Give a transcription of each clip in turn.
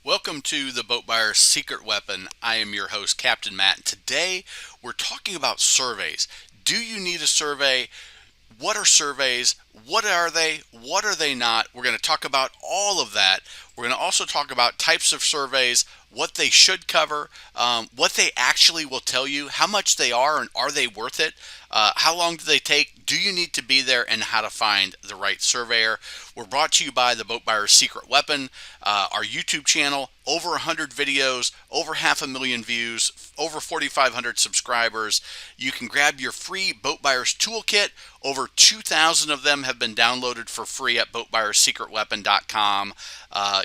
Welcome to the Boat Buyer's Secret Weapon. I am your host, Captain Matt, and today we're talking about surveys. Do you need a survey? What are surveys? What are they? What are they not? We're going to talk about all of that. We're going to also talk about types of surveys, what they should cover, what they actually will tell you, how much they are, and are they worth it? How long do they take? Do you need to be there, and how to find the right surveyor? We're brought to you by the Boat Buyer's Secret Weapon, our YouTube channel. Over 100 videos, over 500,000 views, over 4,500 subscribers. You can grab your free Boat Buyer's Toolkit. Over 2,000 of them have been downloaded for free at boatbuyerssecretweapon.com.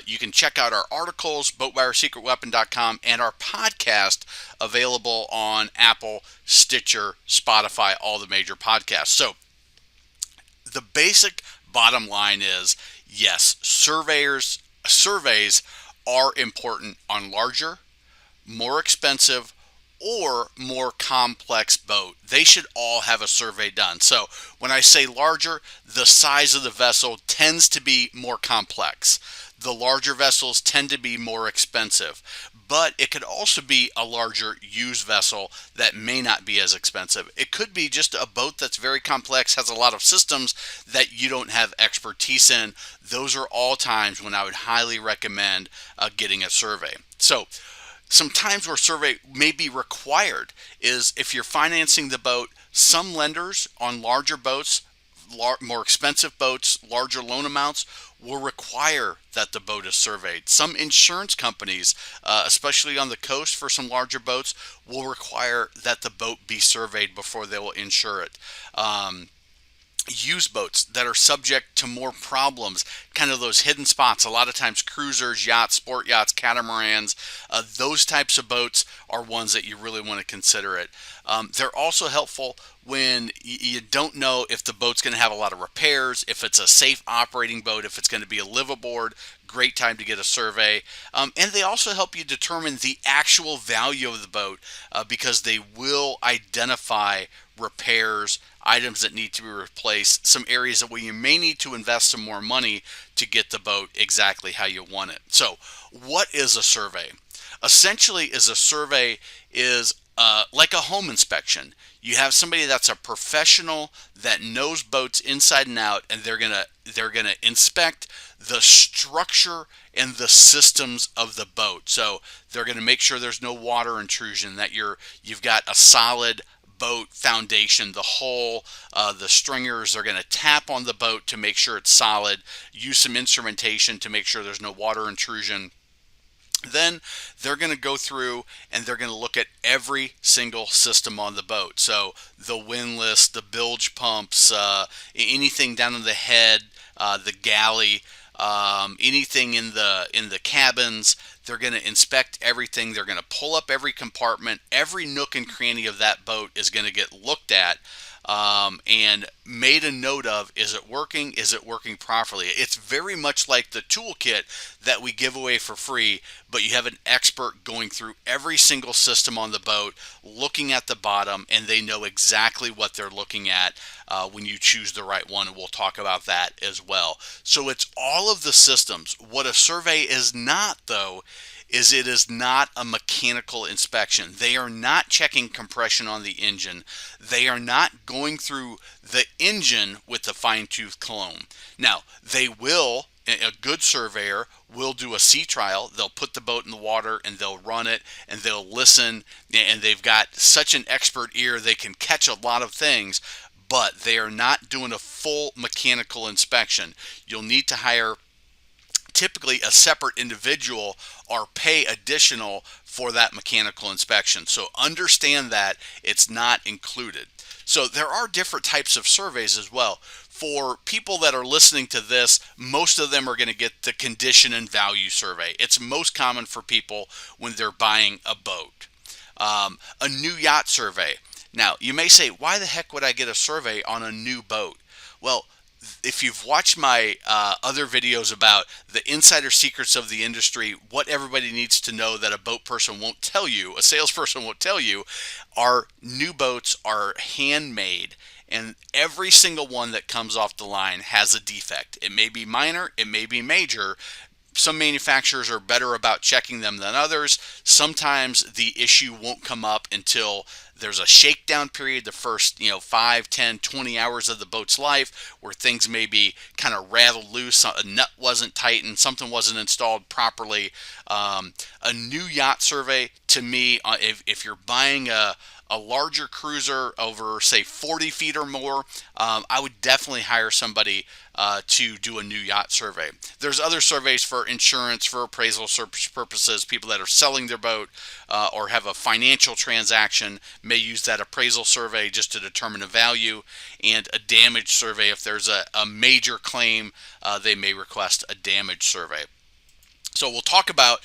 You can check out our articles, boatbuyerssecretweapon.com, and our podcast available on Apple, Stitcher, Spotify, all the major podcasts. So the basic bottom line is, yes, surveys are important on larger, more expensive, or more complex boat. They should all have a survey done. So when I say larger, the size of the vessel tends to be more complex. The larger vessels tend to be more expensive, but it could also be a larger used vessel that may not be as expensive. It could be just a boat that's very complex, has a lot of systems that you don't have expertise in. Those are all times when I would highly recommend getting a survey. So some times where survey may be required is if you're financing the boat. Some lenders on larger boats, more expensive boats, larger loan amounts, will require that the boat is surveyed. Some insurance companies, especially on the coast for some larger boats, will require that the boat be surveyed before they will insure it. Used boats that are subject to more problems, kind of those hidden spots. A lot of times cruisers, yachts, sport yachts, catamarans, those types of boats are ones that you really want to consider it. They're also helpful when you don't know if the boat's going to have a lot of repairs, if it's a safe operating boat, if it's going to be a liveaboard. Great time to get a survey. And they also help you determine the actual value of the boat because they will identify repairs, items that need to be replaced, some areas where you may need to invest some more money to get the boat exactly how you want it. So what is a survey? Essentially, is a survey is like a home inspection. You have somebody that's a professional that knows boats inside and out, and they're gonna inspect the structure and the systems of the boat. So they're gonna make sure there's no water intrusion, that you've got a solid boat foundation, the hull, the stringers. Are going to tap on the boat to make sure it's solid, use some instrumentation to make sure there's no water intrusion. Then they're going to go through and they're going to look at every single system on the boat. So the windlass, the bilge pumps, anything down in the head, the galley, anything in the cabins. They're going to inspect everything. They're going to pull up every compartment. Every nook and cranny of that boat is going to get looked at and made a note of. Is it working? Is it working properly? It's very much like the toolkit that we give away for free, but you have an expert going through every single system on the boat, looking at the bottom, and they know exactly what they're looking at when you choose the right one, and we'll talk about that as well. So it's all of the systems. What a survey is not, though, is it is not a mechanical inspection. They are not checking compression on the engine. They are not going through the engine with the fine-tooth comb. Now, they will, a good surveyor will do a sea trial. They'll put the boat in the water and they'll run it and they'll listen, and they've got such an expert ear they can catch a lot of things, but they are not doing a full mechanical inspection. You'll need to hire typically a separate individual or pay additional for that mechanical inspection. So understand that it's not included. So there are different types of surveys as well. For people that are listening to this, most of them are going to get the condition and value survey. It's most common for people when they're buying a boat. A new yacht survey. Now, you may say, why the heck would I get a survey on a new boat? Well, if you've watched my other videos about the insider secrets of the industry, what everybody needs to know that a boat person won't tell you, a salesperson won't tell you, our new boats are handmade, and every single one that comes off the line has a defect. It may be minor, it may be major. some manufacturers are better about checking them than others. Sometimes the issue won't come up until there's a shakedown period, the first 5, 10, 20 hours of the boat's life, where things may be kind of rattled loose, a nut wasn't tightened, something wasn't installed properly. A new yacht survey, to me, if you're buying a larger cruiser over, say, 40 feet or more, I would definitely hire somebody to do a new yacht survey. There's other surveys for insurance, for appraisal purposes. People that are selling their boat or have a financial transaction may use that appraisal survey just to determine a value, and a damage survey. If there's a major claim, they may request a damage survey. So we'll talk about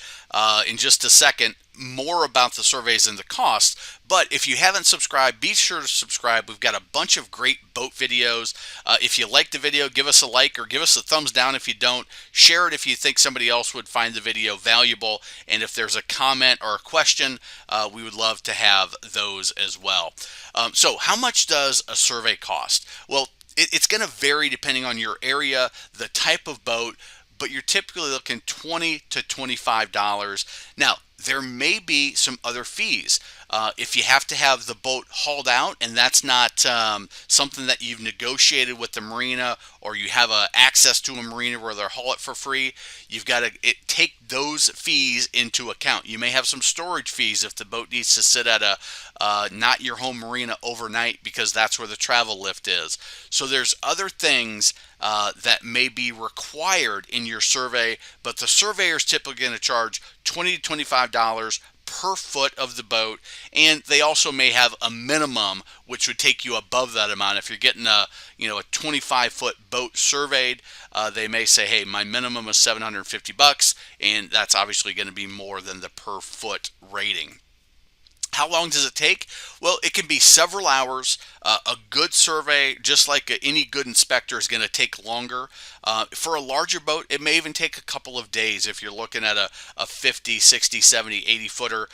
in just a second more about the surveys and the costs. But if you haven't subscribed, be sure to subscribe. We've got a bunch of great boat videos. If you like the video, give us a like or give us a thumbs down if you don't. Share it if you think somebody else would find the video valuable. And if there's a comment or a question, we would love to have those as well. So how much does a survey cost? Well, it's going to vary depending on your area, the type of boat, but you're typically looking $20 to $25. Now, there may be some other fees. If you have to have the boat hauled out and that's not something that you've negotiated with the marina, or you have access to a marina where they'll haul it for free, you've got to take those fees into account. You may have some storage fees if the boat needs to sit at a not your home marina overnight because that's where the travel lift is. So there's other things that may be required in your survey, but the surveyor is typically going to charge $20 to $25 per foot of the boat, and they also may have a minimum which would take you above that amount. If you're getting a 25-foot boat surveyed, they may say, hey, my minimum is $750, and that's obviously going to be more than the per foot rating. How long does it take? Well, it can be several hours. A good survey, just like any good inspector, is going to take longer. For a larger boat, it may even take a couple of days. If you're looking at a 50, 60, 70, 80 footer,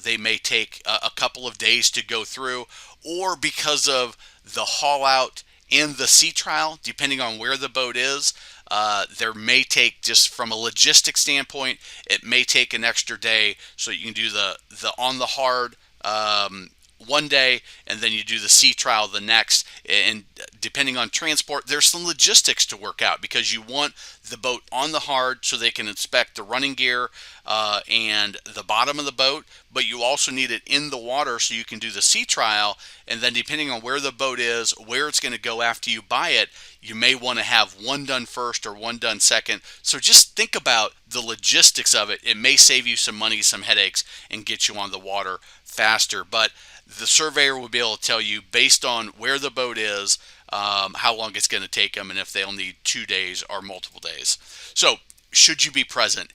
they may take a couple of days to go through, or because of the haul out and the sea trial, depending on where the boat is, there may take, just from a logistics standpoint, it may take an extra day, so you can do the on the hard one day, and then you do the sea trial the next. And depending on transport, there's some logistics to work out, because you want the boat on the hard so they can inspect the running gear and the bottom of the boat, but you also need it in the water so you can do the sea trial. And then depending on where the boat is, where it's going to go after you buy it, you may want to have one done first or one done second. So just think about the logistics of it. It may save you some money, some headaches, and get you on the water faster. But the surveyor will be able to tell you, based on where the boat is, how long it's going to take them, and if they'll need 2 days or multiple days. So should you be present?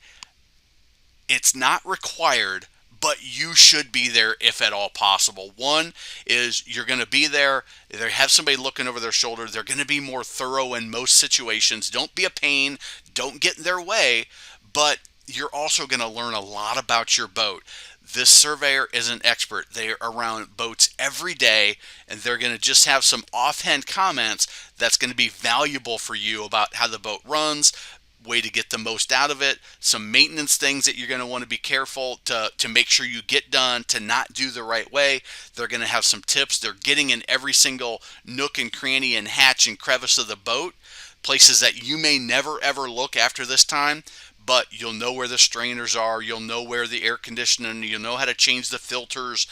It's not required, but you should be there if at all possible. One is, you're going to be there. They have somebody looking over their shoulder. They're going to be more thorough in most situations. Don't be a pain. Don't get in their way. But you're also going to learn a lot about your boat. This surveyor is an expert. They're around boats every day, and they're going to just have some offhand comments that's going to be valuable for you about how the boat runs, way to get the most out of it, some maintenance things that you're going to want to be careful to make sure you get done, to not do the right way. They're going to have some tips. They're getting in every single nook and cranny and hatch and crevice of the boat, places that you may never ever look after this time, but you'll know where the strainers are, you'll know where the air conditioning, you'll know how to change the filters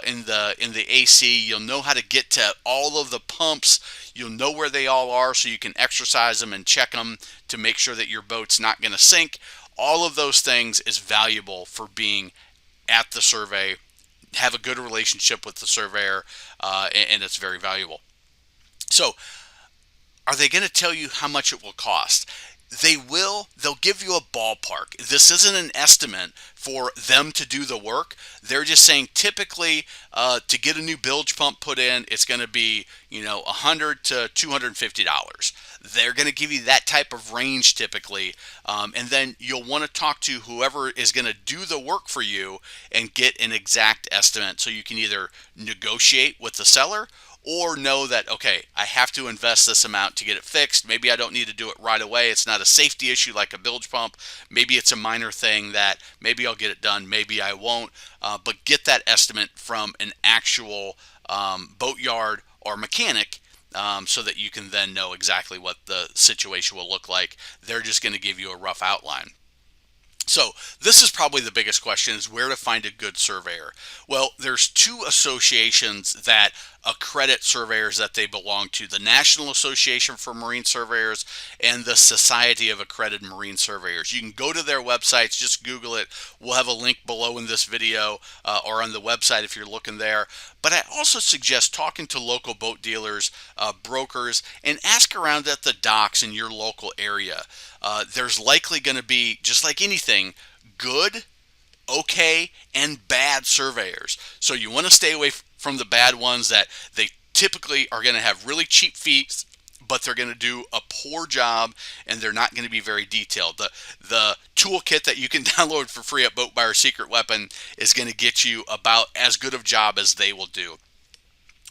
in the AC, you'll know how to get to all of the pumps, you'll know where they all are so you can exercise them and check them to make sure that your boat's not going to sink. All of those things is valuable for being at the survey. Have a good relationship with the surveyor, and it's very valuable. So, are they going to tell you how much it will cost? They will. They'll give you a ballpark. This isn't an estimate for them to do the work. They're just saying, typically, to get a new bilge pump put in, it's going to be, $100 to $250. They're going to give you that type of range typically, and then you'll want to talk to whoever is going to do the work for you and get an exact estimate, so you can either negotiate with the seller, or know that, okay, I have to invest this amount to get it fixed. Maybe I don't need to do it right away. It's not a safety issue like a bilge pump. Maybe it's a minor thing that maybe I'll get it done, maybe I won't. But get that estimate from an actual boatyard or mechanic, so that you can then know exactly what the situation will look like. They're just going to give you a rough outline. So this is probably the biggest question, is where to find a good surveyor. Well, there's two associations that accredit surveyors that they belong to: the National Association for Marine Surveyors and the Society of Accredited Marine Surveyors. You can go to their websites, just Google it. We'll have a link below in this video, or on the website if you're looking there. But I also suggest talking to local boat dealers, brokers, and ask around at the docks in your local area. There's likely going to be, just like anything, good, okay, and bad surveyors. So you want to stay away from the bad ones that they typically are going to have really cheap fees, but they're going to do a poor job and they're not going to be very detailed. The toolkit that you can download for free at Boat Buyer's Secret Weapon is going to get you about as good of a job as they will do.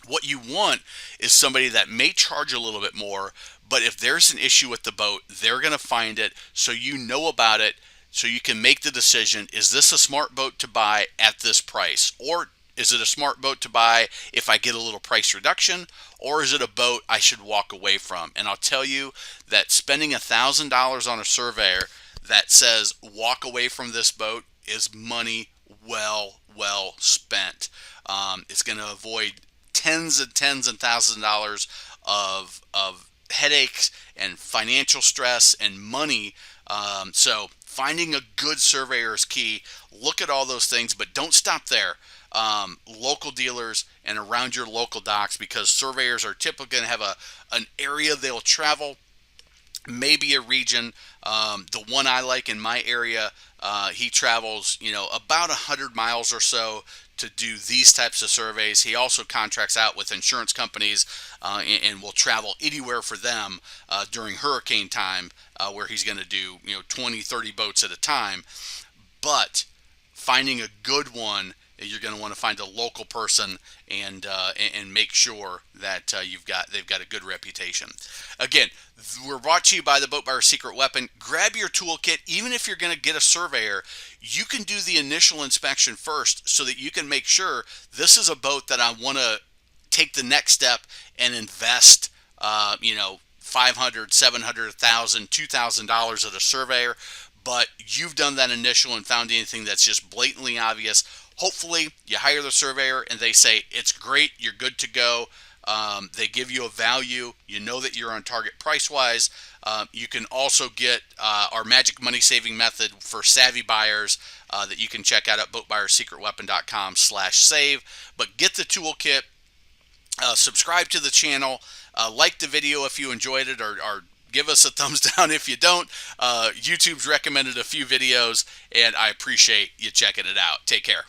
What you want is somebody that may charge a little bit more, but if there's an issue with the boat, they're going to find it, so you know about it, so you can make the decision: is this a smart boat to buy at this price? Or is it a smart boat to buy if I get a little price reduction? Or is it a boat I should walk away from? And I'll tell you that spending $1,000 on a surveyor that says walk away from this boat is money well spent. It's going to avoid tens and thousands of dollars of headaches and financial stress and money. So finding a good surveyor is key. Look at all those things, but don't stop there. Local dealers and around your local docks, because surveyors are typically going to have an area they'll travel, maybe a region. The one I like in my area, he travels, about 100 miles or so to do these types of surveys. He also contracts out with insurance companies, and will travel anywhere for them during hurricane time, where he's going to do 20, 30 boats at a time. But finding a good one, you're going to want to find a local person and make sure that they've got a good reputation. Again, we're brought to you by the Boat Buyer's Secret Weapon. Grab your toolkit. Even if you're going to get a surveyor, you can do the initial inspection first, so that you can make sure this is a boat that I want to take the next step and invest, $500, $700, $1,000, $2,000 at a surveyor. But you've done that initial and found anything that's just blatantly obvious. Hopefully you hire the surveyor and they say it's great, you're good to go. They give you a value. You know that you're on target price-wise. You can also get our magic money-saving method for savvy buyers that you can check out at boatbuyerssecretweapon.com/save. But get the toolkit. Subscribe to the channel. Like the video if you enjoyed it, or give us a thumbs down if you don't. YouTube's recommended a few videos, and I appreciate you checking it out. Take care.